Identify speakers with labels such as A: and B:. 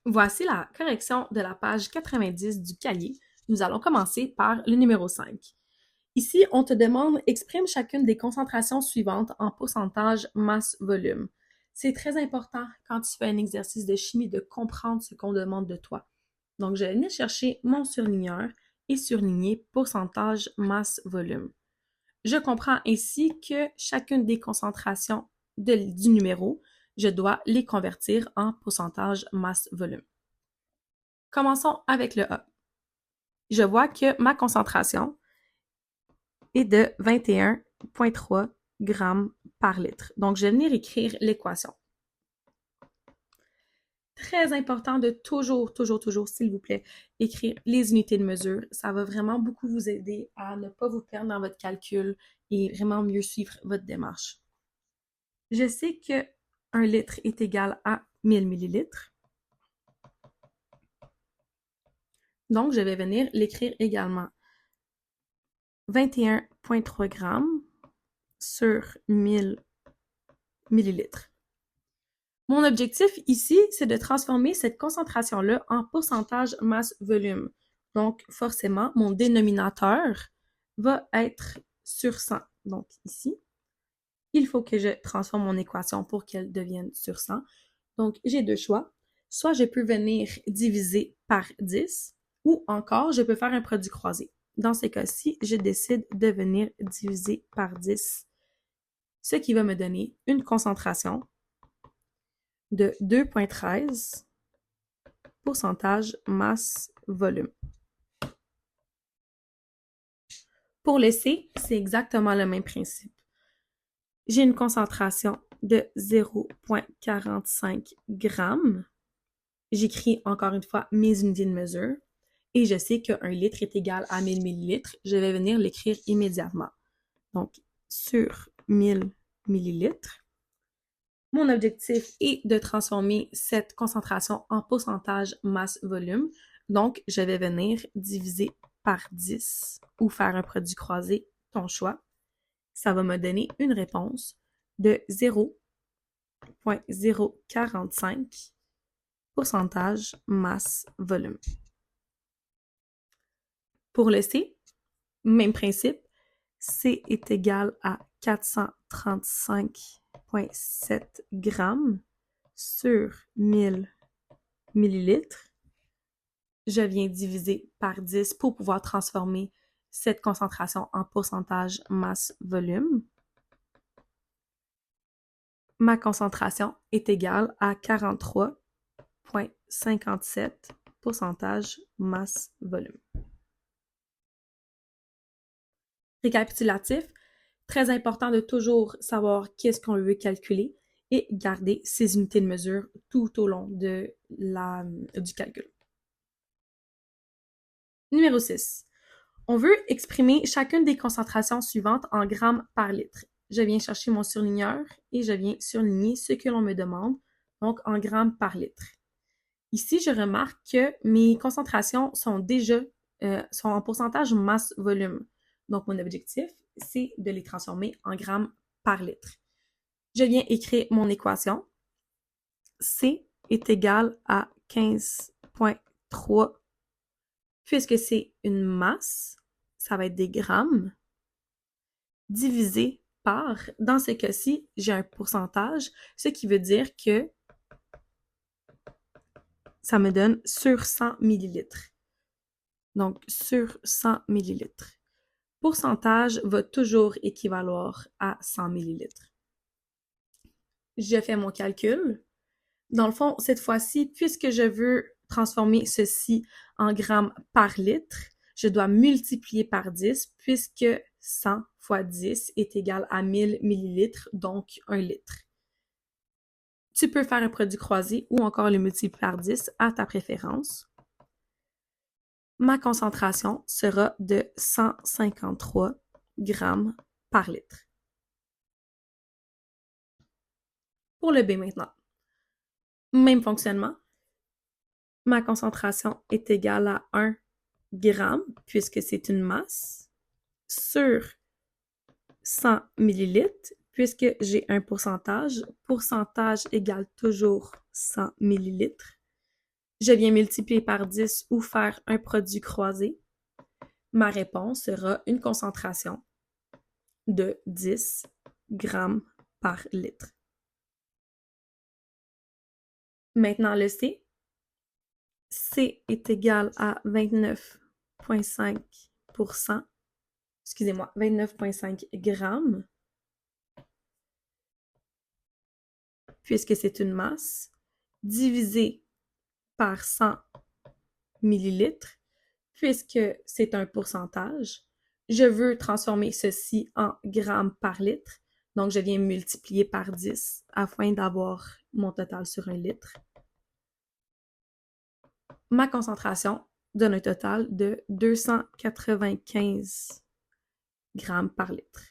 A: Voici la correction de la page 90 du cahier. Nous allons commencer par le numéro 5. Ici, on te demande exprime chacune des concentrations suivantes en pourcentage masse-volume. C'est très important quand tu fais un exercice de chimie de comprendre ce qu'on demande de toi. Donc, je vais venir chercher mon surligneur et surligner pourcentage masse-volume. Je comprends ainsi que chacune des concentrations du numéro, je dois les convertir en pourcentage masse-volume. Commençons avec le A. Je vois que ma concentration est de 21,3 grammes par litre. Donc, je vais venir écrire l'équation. Très important de toujours, s'il vous plaît, écrire les unités de mesure. Ça va vraiment beaucoup vous aider à ne pas vous perdre dans votre calcul et vraiment mieux suivre votre démarche. Je sais que 1 litre est égal à 1000 millilitres. Donc, je vais venir l'écrire également. 21,3 grammes sur 1000 millilitres. Mon objectif ici, c'est de transformer cette concentration-là en pourcentage masse-volume. Donc, forcément, mon dénominateur va être sur 100. Donc, ici, il faut que je transforme mon équation pour qu'elle devienne sur 100. Donc, j'ai deux choix. Soit je peux venir diviser par 10 ou encore je peux faire un produit croisé. Dans ces cas-ci, je décide de venir diviser par 10, ce qui va me donner une concentration de 2,13 pourcentage masse-volume. Pour le C, c'est exactement le même principe. J'ai une concentration de 0,45 grammes. J'écris encore une fois mes unités de mesure et je sais qu'un litre est égal à 1000 millilitres. Je vais venir l'écrire immédiatement. Donc, sur 1000 millilitres. Mon objectif est de transformer cette concentration en pourcentage masse-volume. Donc, je vais venir diviser par 10 ou faire un produit croisé, ton choix. Ça va me donner une réponse de 0,045 pourcentage masse-volume. Pour le C, même principe, C est égal à 435,7 grammes sur 1000 millilitres. Je viens diviser par 10 pour pouvoir transformer cette concentration en pourcentage masse-volume. Ma concentration est égale à 43,57 pourcentage masse-volume. Récapitulatif, très important de toujours savoir qu'est-ce qu'on veut calculer et garder ces unités de mesure tout au long du calcul. Numéro 6. On veut exprimer chacune des concentrations suivantes en grammes par litre. Je viens chercher mon surligneur et je viens surligner ce que l'on me demande, donc en grammes par litre. Ici, je remarque que mes concentrations sont déjà sont en pourcentage masse-volume. Donc, mon objectif, c'est de les transformer en grammes par litre. Je viens écrire mon équation. C est égal à 15,3. Puisque c'est une masse, ça va être des grammes, divisé par, dans ce cas-ci, j'ai un pourcentage, ce qui veut dire que ça me donne sur 100 millilitres. Donc, sur 100 millilitres. Pourcentage va toujours équivaloir à 100 millilitres. Je fais mon calcul. Dans le fond, cette fois-ci, puisque je veux transformer ceci en grammes par litre, je dois multiplier par 10 puisque 100 fois 10 est égal à 1000 millilitres, donc 1 litre. Tu peux faire un produit croisé ou encore le multiplier par 10 à ta préférence. Ma concentration sera de 153 grammes par litre. Pour le B maintenant. Même fonctionnement. Ma concentration est égale à 1 gramme, puisque c'est une masse, sur 100 millilitres, puisque j'ai un pourcentage. Pourcentage égale toujours 100 millilitres. Je viens multiplier par 10 ou faire un produit croisé. Ma réponse sera une concentration de 10 grammes par litre. Maintenant, le C. C est égal à 29,5%, excusez-moi, 29,5 grammes, puisque c'est une masse, divisé par 100 millilitres, puisque c'est un pourcentage. Je veux transformer ceci en grammes par litre, donc je viens multiplier par 10 afin d'avoir mon total sur 1 litre. Ma concentration donne un total de 295 grammes par litre.